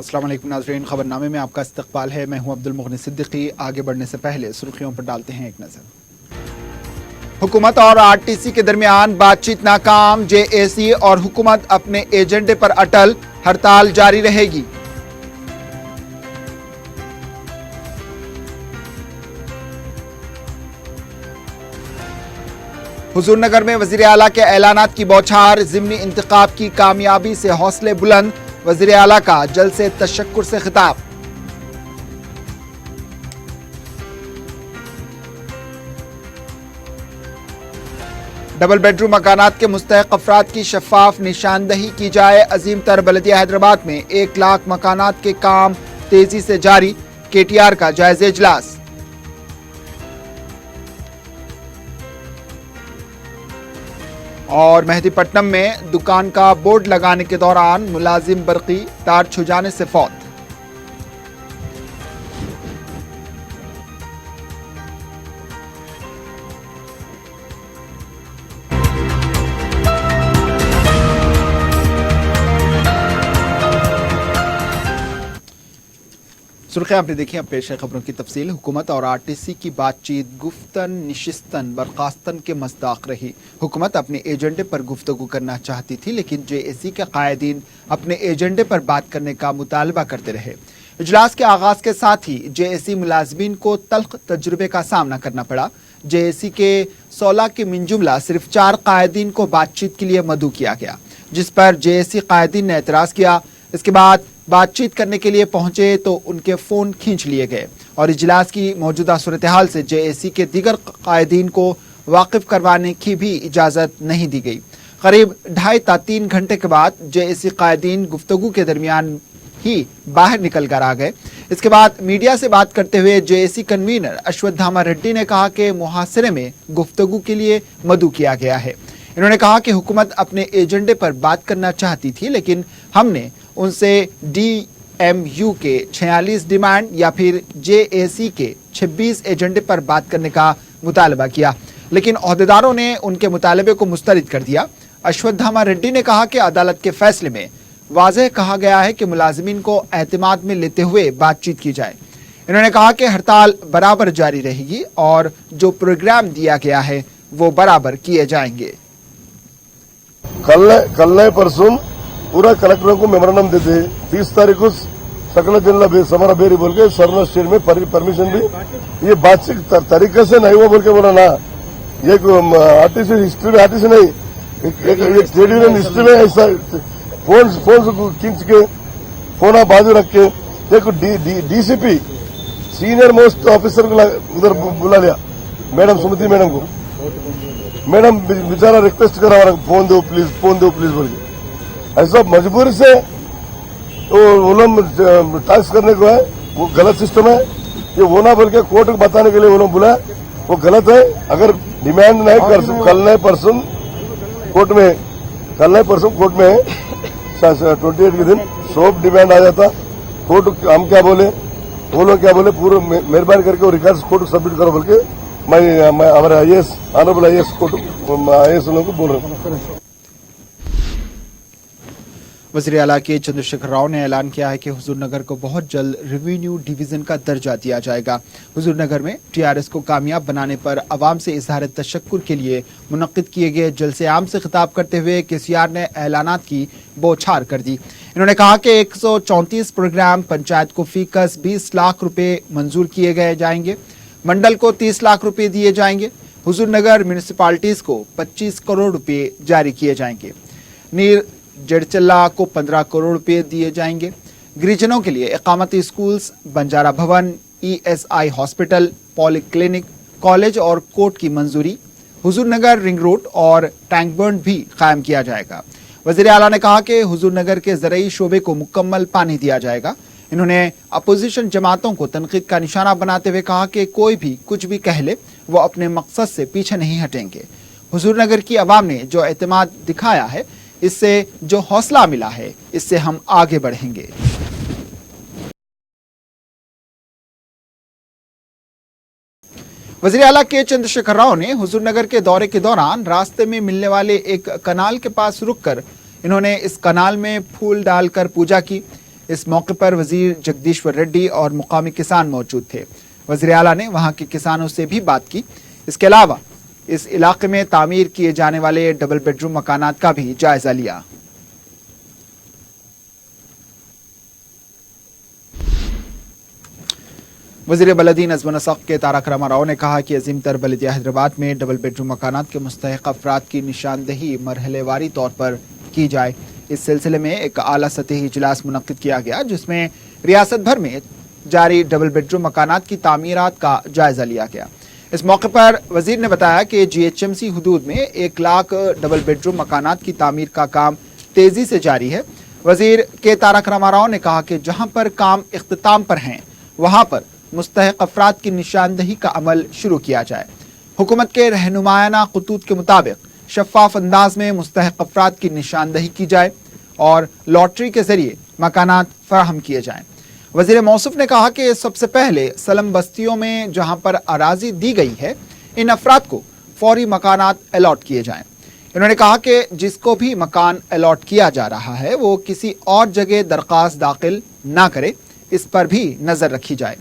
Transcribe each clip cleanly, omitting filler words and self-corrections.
अस्सलाम वालेकुम नाज़रीन, खबरनामे में आपका इस्तकबाल है। मैं हूं अब्दुल मुग़नी सिद्दीकी। आगे बढ़ने से पहले सुर्खियों पर डालते हैं एक नजर। हुकूमत और आरटीसी के दरमियान बातचीत नाकाम, जेएसी और हुकूमत अपने एजेंडे पर अटल, हड़ताल जारी रहेगी। हुजूरनगर में वज़ीर आला के ऐलानात की बौछार, ज़िमनी इंतखाब की कामयाबी से हौसले बुलंद, वज़ीर आला का जल से तशक्कुर से खिताब। डबल बेडरूम मकानात के मुस्तहक अफराद की शफाफ निशानदही की जाए। अजीम तर बल्दिया हैदराबाद में 1 लाख मकानात के काम तेजी से जारी, केटीआर का जायजा इजलास। और मेहदीपट्टनम में दुकान का बोर्ड लगाने के दौरान मुलाजिम बरकी तार छू जाने से फौत। सुर्खियां आपने देखी। अब पेश है खबरों की तफसील। हुकूमत और आरटीसी की बातचीत गुफ्तन निशिस्तन बर्खास्तन के मस्दाक रही। हुकूमत अपने एजेंडे पर गुफ्तगू करना चाहती थी, लेकिन जेएसी के कायदीन अपने एजेंडे पर बात करने का मुतालबा करते रहे। इजलास के आगाज के साथ ही जेएसी मुलाजमीन को तल्ख तजुर्बे का सामना करना पड़ा। जेएसी के 16 के मिनजुमला सिर्फ 4 कायदीन को बातचीत के लिए मदऊ किया गया, जिस पर जेएसी कायदीन ने एतराज किया। इसके बाद बातचीत करने के लिए पहुंचे तो उनके फोन खींच लिए गए और इजलास की मौजूदा सूरत हाल से जेएसी के दीगर कायदीन को वाकिफ करवाने की भी इजाजत नहीं दी गई। करीब 2.5 से 3 घंटे के बाद जेएसी कायदीन गुफ्तगू के दरमियान ही बाहर निकल कर आ गए। इसके बाद मीडिया से बात करते हुए जेएसी कन्वीनर अश्वत्थामा रेड्डी ने कहा कि मुहासरे में गुफ्तगू के लिए मदऊ किया गया है। इन्होंने कहा कि हुकूमत अपने एजेंडे पर बात करना चाहती थी, लेकिन हमने उनसे डीएमयू के 46 डिमांड या फिर जेएसी के 26 एजेंडे पर बात करने का मुतालबा किया, लेकिन ओहदेदारों ने उनके मुतालबे को मुस्तरद कर दिया। अश्वत्थामा रेड्डी ने कहा कि अदालत के फैसले में वाज़ेह कहा गया है कि मुलाजिमीन को एतमाद में लेते हुए बातचीत की जाए। इन्होंने कहा कि हड़ताल बराबर जारी रहेगी और जो प्रोग्राम दिया गया है वो बराबर किए जाएंगे। कल परसों पूरा कलेक्टरों को मेमोरेंडम देते 30 तारीख को सकल जिला समारा बेरी बोल के सर्व स्टेट में परमिशन भी ये बातचीत तरीके से नहीं हुआ बोल के बोला ना। ये आर्टिस्ट हिस्ट्री में आर्टिस्ट नहीं, एक ट्रेड यूनियन हिस्ट्री में ऐसा फोन को खींच के फोन बाजू रख के देखो डीसीपी सीनियर मोस्ट ऑफिसर को उधर बुला लिया, मैडम सुमति मैडम को। मैडम बेचारा रिक्वेस्ट करा फोन दो प्लीज बोल के। ऐसा मजबूरी से वो लोग टैक्स करने को है, वो गलत सिस्टम है। ये वो ना बोल के कोर्ट को बताने के लिए वो लोग बुलाया, वो गलत है। अगर डिमांड नहीं कर कल नहीं परसों कोर्ट में 28 के दिन सब डिमांड आ जाता। कोर्ट हम क्या बोले वो लोग क्या बोले, पूरा मेहरबानी करके वो रिकॉर्ड कोर्ट को सबमिट करो बोल के मैं हमारे IAS honourable IAS court IAS लोगों को बोल रहा हूँ। वज़ीर आला के चंद्रशेखर राव ने ऐलान किया है कि हुजूरनगर को बहुत जल्द रेवेन्यू डिवीजन का दर्जा दिया जाएगा। हुजूरनगर में टीआरएस को कामयाब बनाने पर अवाम से इजहार तशक्कुर के लिए मुनक्किद किए गए जलसे आम से खिताब करते हुए केसीआर ने ऐलानात की बौछार कर दी। इन्होंने कहा कि 134 प्रोग्राम पंचायत को फीकस 20 लाख रुपए मंजूर किए गए जाएंगे, मंडल को 30 लाख रुपए दिए जाएंगे, हुजूरनगर म्यूनिसिपालिटीज को 25 करोड़ रुपए जारी किए जाएंगे, नीर जड़चल्ला को 15 करोड़ रुपए दिए जाएंगे। गिरिजनों के लिए इकामती स्कूल्स, बंजारा भवन, ईएसआई हॉस्पिटल, पॉलीक्लिनिक, कॉलेज और कोर्ट की मंजूरी, हुजूरनगर रिंग रोड और टैंक बंड भी कायम किया जाएगा। वज़ीर आला ने कहा कि हुजूरनगर के ज़रई शोबे को मुकम्मल पानी दिया जाएगा। इन्होंने अपोजिशन जमातों को तनकीद का निशाना बनाते हुए कहा कि कोई भी कुछ भी कह ले, वो अपने मकसद से पीछे नहीं हटेंगे। हुजूरनगर की आवाम ने जो एतमाद दिखाया है, इससे जो हौसला मिला है, इससे हम आगे बढ़ेंगे। वज़ीर आला के चंद्रशेखर राव ने हुजूरनगर के दौरे के दौरान रास्ते में मिलने वाले एक कनाल के पास रुककर इन्होंने इस कनाल में फूल डालकर पूजा की। इस मौके पर वजीर जगदीश्वर रेड्डी और मुकामी किसान मौजूद थे। वजीर आला ने वहां के किसानों से भी बात की। इसके अलावा इस इलाके में तामीर किए जाने वाले डबल बेडरूम मकानात का भी जायजा लिया। वज़ीर बलदी नज़्म नसक़ के तारक रामाराव ने कहा कि अजीम तर बल्दिया हैदराबाद में डबल बेडरूम मकानात के मुस्तहिक़ अफराद की निशानदही मरहलेवारी तौर पर की जाए। इस सिलसिले में एक आला सतही इजलास मुनक्किद किया गया, जिसमें रियासत भर में जारी डबल बेडरूम मकानात की तामीरात का जायजा लिया गया। इस मौके पर वजीर ने बताया कि GHMC हुदूद में 1 लाख डबल बेडरूम मकानात की तामीर का काम तेजी से जारी है। वजीर के तारक रामाराव ने कहा कि जहां पर काम इख्तिताम पर हैं वहां पर मुस्तहिक़ अफराद की निशानदही का अमल शुरू किया जाए। हुकूमत के रहनुमायाना खतूत के मुताबिक शफ़ाफ अंदाज में मुस्तहिक़ अफराद की निशानदही की जाए और लॉटरी के जरिए मकानात फराहम किए जाएं। वज़ीर मौसूफ ने कहा कि सबसे पहले सलम बस्तियों में जहां पर अराजी दी गई है, इन अफराद को फौरी मकानात अलॉट किए जाएं। इन्होंने कहा कि जिसको भी मकान अलॉट किया जा रहा है वो किसी और जगह दरख्वास्त दाखिल ना करे, इस पर भी नजर रखी जाए।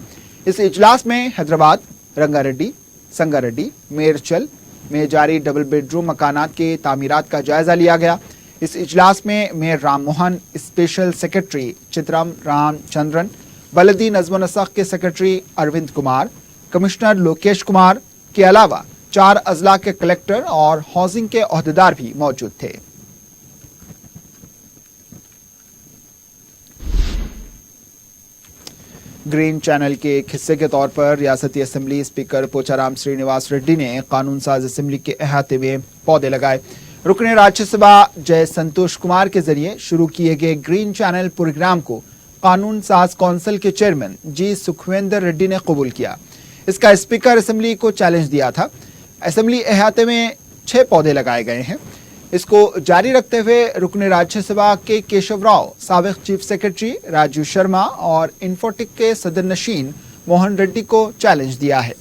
इस इजलास में हैदराबाद, रंगारेड्डी, संगारेड्डी, मेरचल में जारी डबल बेडरूम मकानात के तामीरात का जायजा लिया गया। इस इजलास में mayor Ram Mohan, special secretary Chitram Ramachandran, बलदी नज़्म नसक़ के सेक्रेटरी अरविंद कुमार, कमिश्नर लोकेश कुमार के अलावा 4 अजला के कलेक्टर और हाउसिंग के ओहदेदार भी मौजूद थे। ग्रीन चैनल के एक हिस्से के तौर पर रियासती असेंबली स्पीकर पोचाराम श्रीनिवास रेड्डी ने कानून साज असेंबली के अहाते में पौधे लगाए। रुकने राज्यसभा जय संतोष कुमार के जरिए शुरू किए गए ग्रीन चैनल प्रोग्राम को कानून साज कौंसिल के चेयरमैन जी सुखवेंद्र रेड्डी ने कबूल किया। इसका स्पीकर असेंबली को चैलेंज दिया था। असेंबली अहाते में 6 पौधे लगाए गए हैं। इसको जारी रखते हुए रुकने राज्यसभा के केशव राव, साबिक चीफ सेक्रेटरी राजू शर्मा और इन्फोटिक के सदर नशीन मोहन रेड्डी को चैलेंज दिया है।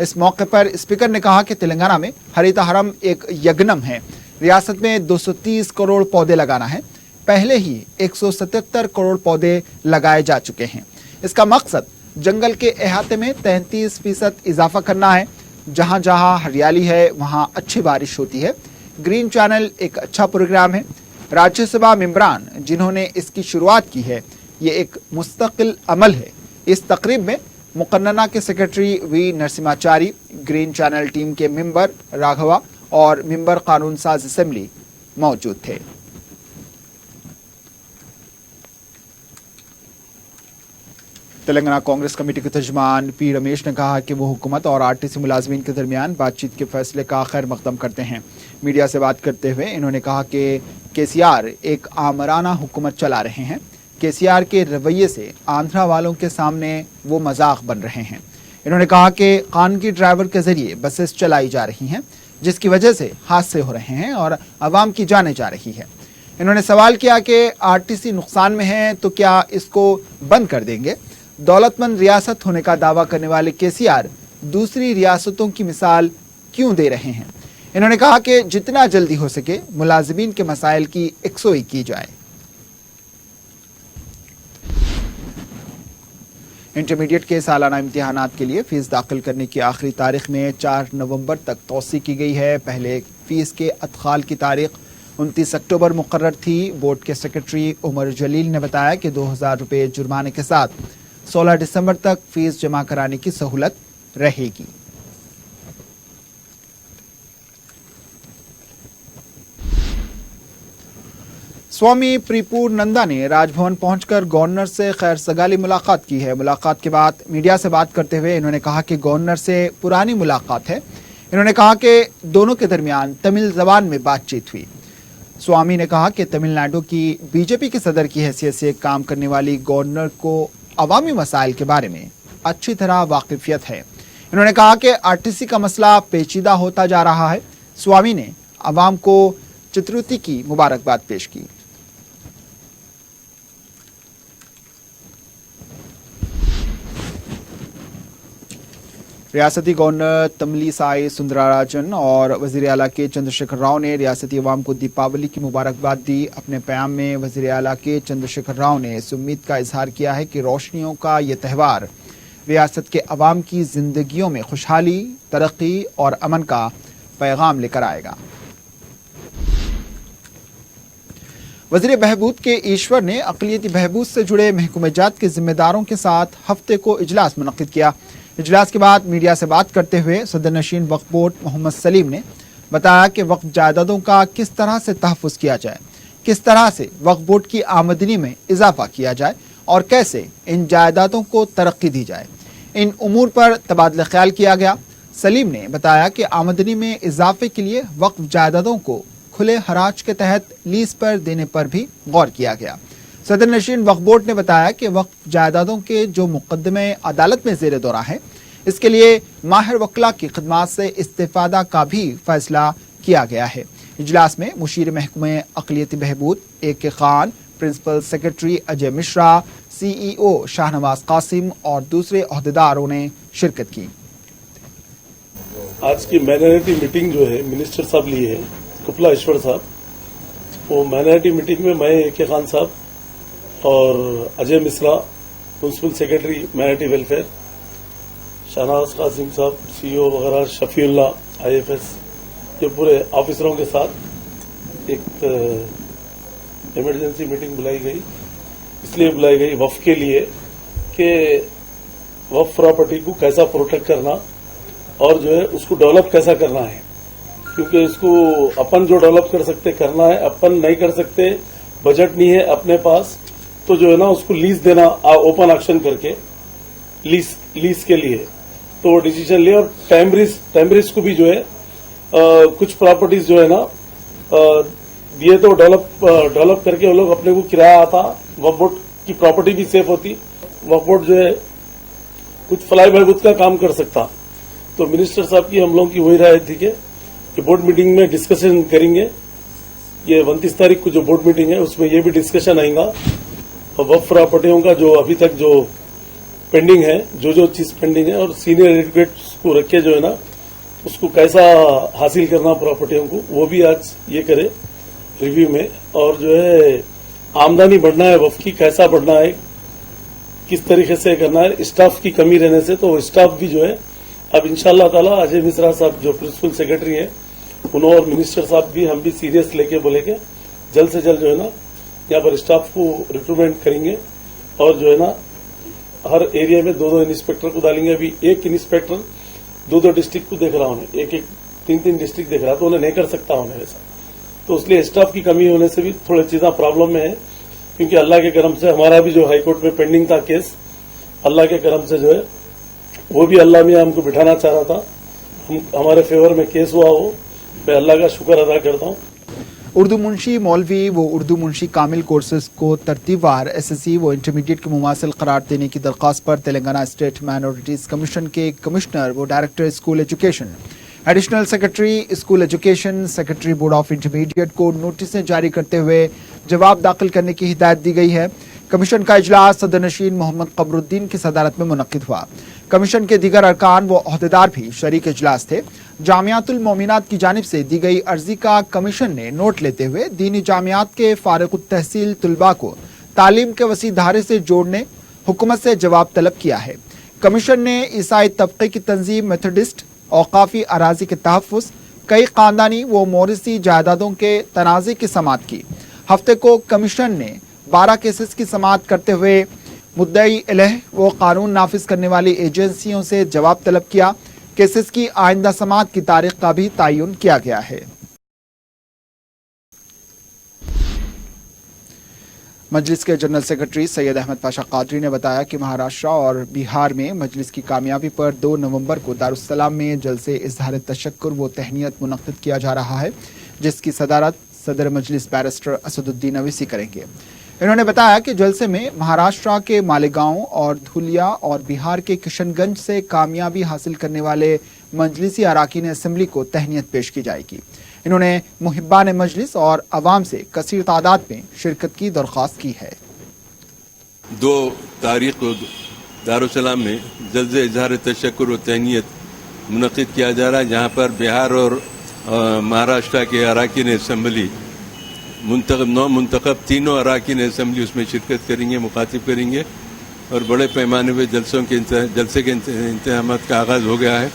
इस मौके पर स्पीकर ने कहा कि तेलंगाना में हरितहारम एक यज्ञम है। रियासत में 230 करोड़ पौधे लगाना है। पहले ही 177 करोड़ पौधे लगाए जा चुके हैं। इसका मकसद जंगल के अहाते में 33% इजाफा करना है। जहां जहां हरियाली है वहां अच्छी बारिश होती है। ग्रीन चैनल एक अच्छा प्रोग्राम है। राज्यसभा मेंबरान जिन्होंने इसकी शुरुआत की है, ये एक मुस्तकिल अमल है। इस तकरीब में मुकन्नना के secretary V Narasimhachari, green channel team के मेंबर राघवा और मेंबर कानून साज असेंबली मौजूद थे। तेलंगाना कांग्रेस कमेटी के तर्जुमान पी रमेश ने कहा कि वो हुकूमत और आरटीसी मुलाजमीन के दरमियान बातचीत के फैसले का खैर मकदम करते हैं। मीडिया से बात करते हुए इन्होंने कहा कि केसीआर एक आमराना हुकूमत चला रहे हैं। केसीआर के रवैये से आंध्रा वालों के सामने वो मजाक बन रहे हैं। इन्होंने कहा कि खानगी ड्राइवर के जरिए बसेस चलाई जा रही हैं, जिसकी वजह से हादसे हो रहे हैं और आवाम की जाने जा रही है। इन्होंने सवाल किया कि आरटीसी नुकसान में है तो क्या इसको बंद कर देंगे। दौलतमंद रियासत होने का दावा करने वाले केसीआर दूसरी रियासतों की मिसाल क्यों दे रहे हैं। इन्होंने कहा कि जितना जल्दी हो सके मुलाजिमीन के मसाइल की यकसोई की जाए। इंटरमीडिएट के सालाना इम्तिहानात के लिए फीस दाखिल करने की आखिरी तारीख में 4 नवंबर तक तौसी की गई है। पहले फीस के अदखाल की तारीख 29 अक्टूबर मुकर्रर थी। बोर्ड के सेक्रेटरी उमर जलील ने बताया कि 2000 रुपये जुर्माने के साथ 16 दिसंबर तक फीस जमा कराने की सहूलत रहेगी। स्वामी प्रीपूर्णनंदा ने राजभवन पहुंचकर गवर्नर से खैर सगाली मुलाकात की है। मुलाकात के बाद मीडिया से बात करते हुए इन्होंने कहा कि गवर्नर से पुरानी मुलाकात है। इन्होंने कहा कि दोनों के दरमियान तमिल जबान में बातचीत हुई। स्वामी ने कहा कि तमिलनाडु की बीजेपी के सदर की हैसियत से काम करने वाली गवर्नर को अवामी मसाइल के बारे में अच्छी तरह वाकिफियत है। इन्होंने कहा कि आरटीसी का मसला पेचीदा होता जा रहा है। स्वामी ने अवाम को चतुर्थी की मुबारकबाद पेश की। ریاستی گورنر تملی سائی سندراراجن اور وزیر اعلیٰ کے چندرشیکھر راؤ نے ریاستی عوام کو دیپاولی کی مبارکباد دی۔ اپنے پیام میں وزیر اعلیٰ کے چندرشیکھر راؤ نے اس امید کا اظہار کیا ہے کہ روشنیوں کا یہ تہوار ریاست کے عوام کی زندگیوں میں خوشحالی، ترقی اور امن کا پیغام لے کر آئے گا۔ وزیر بہبود کے ایشور نے اقلیتی بہبود سے جڑے محکمہ جات کے ذمہ داروں کے ساتھ ہفتے کو اجلاس منعقد کیا۔ اجلاس کے بعد میڈیا سے بات کرتے ہوئے صدر نشین وقف بورڈ محمد سلیم نے بتایا کہ وقف جائیدادوں کا کس طرح سے تحفظ کیا جائے، کس طرح سے وقف بورڈ کی آمدنی میں اضافہ کیا جائے اور کیسے ان جائیدادوں کو ترقی دی جائے۔ ان امور پر تبادلہ خیال کیا گیا۔ سلیم نے بتایا کہ آمدنی میں اضافے کے لیے وقف جائیدادوں کو کھلے حراج کے تحت لیز پر دینے پر بھی غور کیا گیا۔ صدر نشین وقف بورڈ نے بتایا کہ وقف جائیدادوں کے جو مقدمے عدالت میں زیر دورہ ہیں، اس کے لیے ماہر وکلاء کی خدمات سے استفادہ کا بھی فیصلہ کیا گیا ہے۔ اجلاس میں مشیر محکمہ اقلیتی بہبود اے کے خان، پرنسپل سیکرٹری اجے مشرا، سی ای او شاہنواز قاسم اور دوسرے عہدیداروں نے شرکت کی۔ آج کی مائنارٹی میٹنگ جو ہے منسٹر صاحب لیے ہے، کپلا ایشور صاحب، وہ مائنارٹی میٹنگ میں اے کے خان صاحب اور Ajay Mishra, principal secretary minority welfare, Shahnawaz Qasim صاحب سی او وغیرہ، شفیع اللہ آئی ایف ایس، یہ پورے آفیسروں کے ساتھ ایک ایمرجنسی میٹنگ بلائی گئی۔ اس لیے بلائی گئی وقف کے لیے کہ وقف پراپرٹی کو کیسا پروٹیکٹ کرنا اور جو ہے اس کو ڈیولپ کیسا کرنا ہے، کیونکہ اس کو اپن جو ڈیولپ کر سکتے کرنا ہے، اپن نہیں کر سکتے، بجٹ نہیں ہے اپنے پاس، تو جو ہے نا اس کو لیز دینا اوپن آکشن کر کے لیز کے لیے، تو وہ ڈیسیزن لیا۔ اور ٹیمبریز کو بھی جو ہے کچھ پراپرٹیز جو ہے نا دیے تو ڈیولپ کر کے وہ لوگ اپنے کو کرایہ آتا، وقف بورڈ کی پراپرٹی بھی سیف ہوتی، وقف بورڈ جو ہے کچھ فلاح بہبود کا کام کر سکتا۔ تو منسٹر صاحب کی ہم لوگوں کی وہی رائے تھی کہ بورڈ میٹنگ میں ڈسکشن کریں گے۔ یہ 29 تاریخ کو جو بورڈ میٹنگ ہے اس میں یہ بھی ڈسکشن آئے گا، اور وقف پراپرٹیوں کا جو ابھی تک جو پینڈنگ ہے، جو چیز پینڈنگ ہے، اور سینئر ایڈوکیٹس کو رکھ کے جو ہے نا اس کو کیسا حاصل کرنا پراپرٹیوں کو، وہ بھی آج یہ کرے ریویو میں۔ اور جو ہے آمدنی بڑھنا ہے وقف کی، کیسا بڑھنا ہے، کس طریقے سے کرنا ہے۔ اسٹاف کی کمی رہنے سے تو اسٹاف بھی جو ہے اب انشاءاللہ تعالی اجے مشرا صاحب جو پرنسپل سیکرٹری ہیں انہوں اور منسٹر صاحب بھی ہم بھی سیریس لے کے بولے کہ جلد سے جلد جو ہے نا یہاں پر اسٹاف کو ریکروٹمنٹ کریں گے، اور جو ہے نا ہر ایریا میں 2 انسپیکٹر کو ڈالیں گے۔ ابھی ایک انسپیکٹر 2 ڈسٹرکٹ کو دیکھ رہا ہوں، ایک 3 ڈسٹرکٹ دیکھ رہا، تو انہیں نہیں کر سکتا انہیں ویسا، تو اس لیے اسٹاف کی کمی ہونے سے بھی تھوڑی چیزیں پرابلم میں ہے۔ کیونکہ اللہ کے کرم سے ہمارا بھی جو ہائی کورٹ میں پینڈنگ تھا کیس، اللہ کے کرم سے جو ہے وہ بھی اللہ میں ہم کو بٹھانا چاہ رہا تھا، ہمارے فیور میں کیس ہوا ہو، میں اللہ کا شکر ادا کرتا ہوں۔ اردو منشی مولوی و اردو منشی کامل کورسز کو ترتیب وار SSC و انٹرمیڈیٹ کے مماثل قرار دینے کی درخواست پر تلنگانہ اسٹیٹ مائنورٹیز کمیشن کے کمشنر و director school education, additional secretary school education, secretary board of intermediate کو نوٹسیں جاری کرتے ہوئے جواب داخل کرنے کی ہدایت دی گئی ہے۔ کمیشن کا اجلاس صدر نشین محمد قمر الدین کی صدارت میں منعقد ہوا۔ کمیشن کے دیگر ارکان و عہدیدار بھی شریک اجلاس تھے۔ جامعات المومنات کی جانب سے دی گئی عرضی کا کمیشن نے نوٹ لیتے ہوئے دینی جامعات کے فارغ التحصیل طلباء کو تعلیم کے وسیع دھارے سے جوڑنے حکومت سے جواب طلب کیا ہے۔ کمیشن نے عیسائی طبقے کی تنظیم میتھوڈسٹ، اوقافی اراضی کے تحفظ، کئی خاندانی و موروثی جائیدادوں کے تنازع کی سماعت کی۔ ہفتے کو کمیشن نے 12 کیسز کی سماعت کرتے ہوئے مدعی علیہ وہ قانون نافذ کرنے والی ایجنسیوں سے جواب طلب کیا۔ کیسز کی آئندہ سماعت کی تاریخ کا بھی تعین کیا گیا ہے۔ مجلس کے جنرل سیکرٹری سید احمد پاشا قادری نے بتایا کہ مہاراشٹر اور بہار میں مجلس کی کامیابی پر 2 نومبر کو دارالسلام میں جلسے اظہار تشکر و تہنیت منعقد کیا جا رہا ہے، جس کی صدارت صدر مجلس بیرسٹر اسد الدین اویسی کریں گے۔ انہوں نے بتایا کہ جلسے میں مہاراشٹر کے مالیگاؤں اور دھولیا اور بہار کے کشن گنج سے کامیابی حاصل کرنے والے مجلسی اراکین اسمبلی کو تہنیت پیش کی جائے گی۔ انہوں نے محبان مجلس اور عوام سے کثیر تعداد میں شرکت کی درخواست کی ہے۔ 2 تاریخ کو دارالسلام میں جلسے اظہار تشکر و تہنیت मुनक़िद किया जा रहा है, जहाँ पर बिहार और महाराष्ट्र के अरकान असम्बली नौ मुंतखब तीनों अरकान असम्बली उसमें शिरकत करेंगे, मुखातिब करेंगे और बड़े पैमाने पर जलसे के इंतजामात का आगाज़ हो गया है।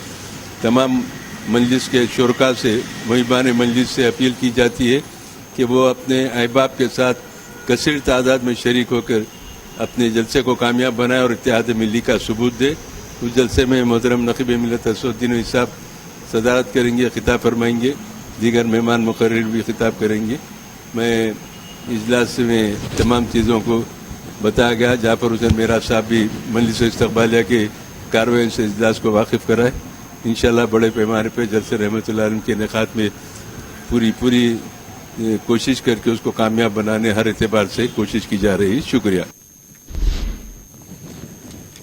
तमाम मजलिस के शुरका से, मुहिबान मजलिस से अपील की जाती है कि वो अपने अहबाब के साथ कसीर तादाद में शरीक होकर अपने जलसे को कामयाब बनाए और इत्तेहाद मिली का सबूत दे। उस जलसे में मोहतरम नक़ीब मिल्लत असदुद्दीन साहब सदारत करेंगे, खिताब फरमाएंगे, दीगर मेहमान मुकर्रर भी खिताब करेंगे। मैं इजलास में तमाम चीज़ों को बताया गया। जाफर हुसैन मेरा साहब भी मजलिस इस्तक़बालिया के कार्रवाई से इजलास को वाकिफ़ कराए। इंशाअल्लाह बड़े पैमाने पर जलसे रहमतुल्लाह अलैह के इनेकाद में पूरी कोशिश करके उसको कामयाब बनाने हर एतबार से कोशिश की जा रही है। शुक्रिया।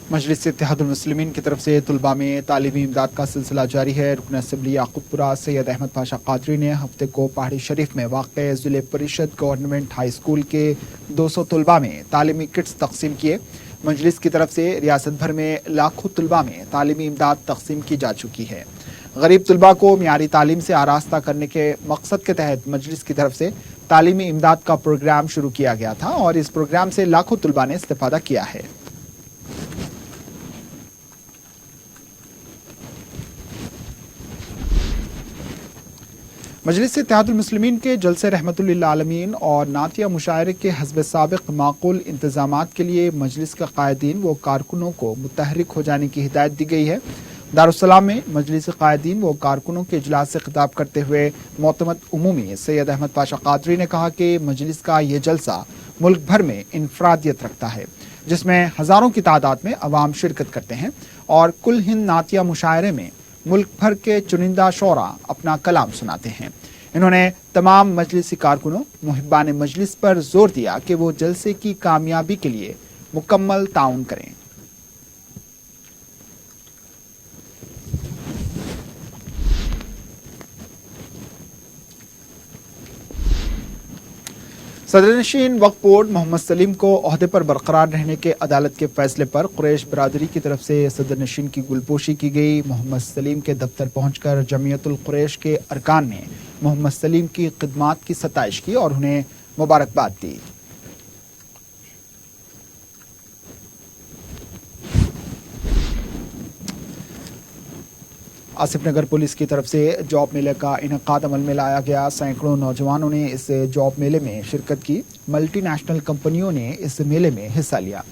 मजलिस इत्तेहादुल मुस्लिमीन की तरफ से तुलबा में तालीमी इमदाद का सिलसिला जारी है। रुकन असम्बली याकूबपुरा सैयद अहमद पाशा कादरी ने हफ्ते को पहाड़ी शरीफ में वाक़ ज़िले परिषद गवर्नमेंट हाई स्कूल के 200 तुलबा में तालीमी किट्स तकसीम किए। मजलिस की तरफ से रियासत भर में लाखों तुलबा में तालीमी इमदाद तकसीम की जा चुकी है। गरीब तुलबा को मियारी तालीम से आरास्ता करने के मकसद के तहत मजलिस की तरफ से तालीमी इमदाद का प्रोग्राम शुरू किया गया था और इस प्रोग्राम से लाखों तुलबा ने इस्तेफादा किया है। मजलिस इत्तेहादुल मुस्लिमीन के जलसे रहमतुल लिल आलमीन और नातिया मुशायरे के हस्ब साबिक माकूल इंतजामात के लिए मजलिस के कायदीन व कारकुनों को मुतहरिक हो जाने की हिदायत दी गई है। दारुस्सलाम में मजलिस कायदीन व कारकुनों के इजलास से खिताब करते हुए मोतमद उमूमी सैयद अहमद पाशा कादरी ने कहा कि मजलिस का ये जलसा मुल्क भर में इनफरादियत रखता है, जिसमें हज़ारों की तादाद में अवाम शिरकत करते हैं और कुल हिंद नातिया मुशायरे में मुल्क भर के चुनिंदा शोरा अपना कलाम सुनाते हैं। इन्होंने तमाम मजलिसी कारकुनों मुहिबान मजलिस पर जोर दिया कि वो जलसे की कामयाबी के लिए मुकम्मल ताउन करें। सदरनशीन वक्फ बोर्ड मोहम्मद सलीम को ओहदे पर बरकरार रहने के अदालत के फैसले पर कुरैश बरादरी की तरफ से सदरनशीन की गुलपोशी की गई। मोहम्मद सलीम के दफ्तर पहुंचकर जमीयतुल कुरैश के अरकान ने मोहम्मद सलीम की खिदमात की सताइश की और उन्हें मुबारकबाद दी। आसिफ नगर पुलिस की तरफ से जॉब मेले का इनेकाद अमल में लाया गया। सैकड़ों नौजवानों ने इस जॉब मेले में शिरकत की। मल्टी नेशनल कंपनियों ने इस मेले में हिस्सा लिया।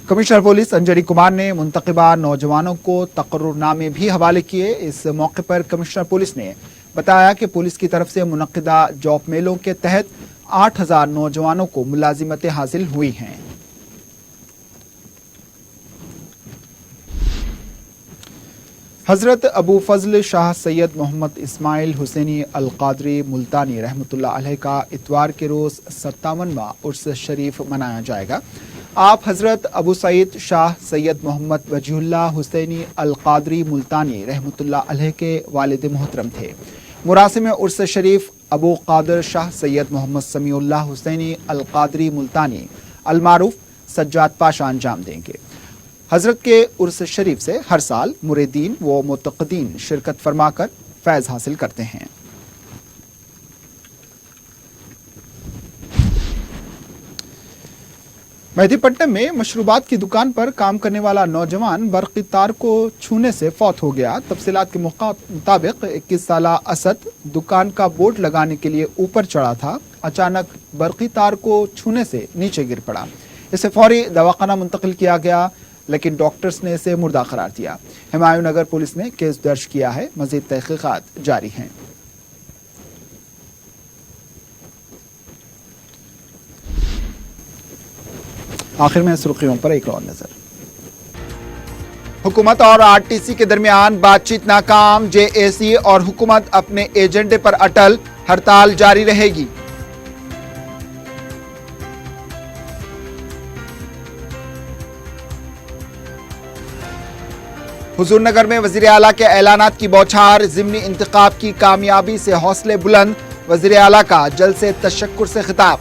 कमिश्नर पुलिस अंजरी कुमार ने मुंतखबा नौजवानों को तकर्रुरनामे भी हवाले किए। इस मौके पर कमिश्नर पुलिस ने बताया कि पुलिस की तरफ से मुनक्किदा जॉब मेलों के तहत 8000 नौजवानों को मुलाजिमतें हासिल हुई हैं। हजरत अबू फजल शाह सैयद मोहम्मद इस्माइल हुसैनी अल कादरी मुल्तानी रहमतुल्लाह अलैह का इतवार के रोज 57वां उर्स शरीफ मनाया जाएगा। आप हजरत अबू सईद शाह सैयद मोहम्मद वजीहुल्लाह हुसैनी अल कादरी मुल्तानी रहमतुल्लाह अलैह के वालिद मोहतरम थे। मुरासिम उर्स शरीफ अबू कादर शाह सैयद मोहम्मद समीउल्लाह हुसैनी अल कादरी मुल्तानी अल मारूफ सज्जाद पाशा अंजाम देंगे। हजरत के उर्स शरीफ से हर साल मुरीदीन व मुतक़दीन शिरकत फरमाकर फैज़ हासिल करते हैं। मेहदीपट्टनम में मशरूबात की दुकान पर काम करने वाला नौजवान बरक़ी तार को छूने से फौत हो गया। तफसीलात के मुताबिक 21 साला असद दुकान का बोर्ड लगाने के लिए ऊपर चढ़ा था। अचानक बरक़ी तार को छूने से नीचे गिर पड़ा। इसे फौरी दवाखाना मुंतकिल किया गया, लेकिन डॉक्टर्स ने इसे मुर्दा करार दिया। हुमायूं नगर पुलिस ने केस दर्ज किया है। मजीद तहकीकात जारी हैं। आखिर में सुर्खियों पर एक और नजर। हुकूमत और आरटीसी के दरमियान बातचीत नाकाम। जेएसी और हुकूमत अपने एजेंडे पर अटल। हड़ताल जारी रहेगी। हुजूर नगर में वजीर आला के ऐलानात की बौछार। ज़िमनी इंतखाब की कामयाबी से हौसले बुलंद। वजीर आला का जल से तशक्कुर से खिताब।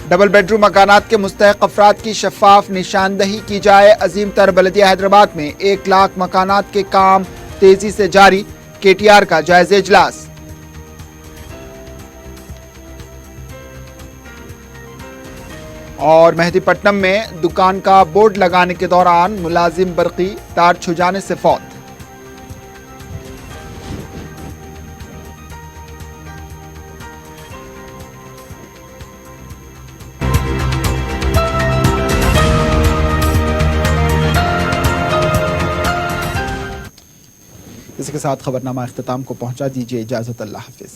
डबल बेडरूम मकानात के मुस्तहक अफराद की शफाफ निशानदही की जाए। अजीम तर बल्दिया हैदराबाद में 1 लाख मकानात के काम तेजी से जारी। KTR का जायजे इजलास। और मेहदीपट्टनम में दुकान का बोर्ड लगाने के दौरान मुलाजिम बरकी तार छू जाने से फौत। इसी के साथ खबरनामा इख्तिताम को पहुंचा। दीजिए इजाजत। अल्लाह हाफिज।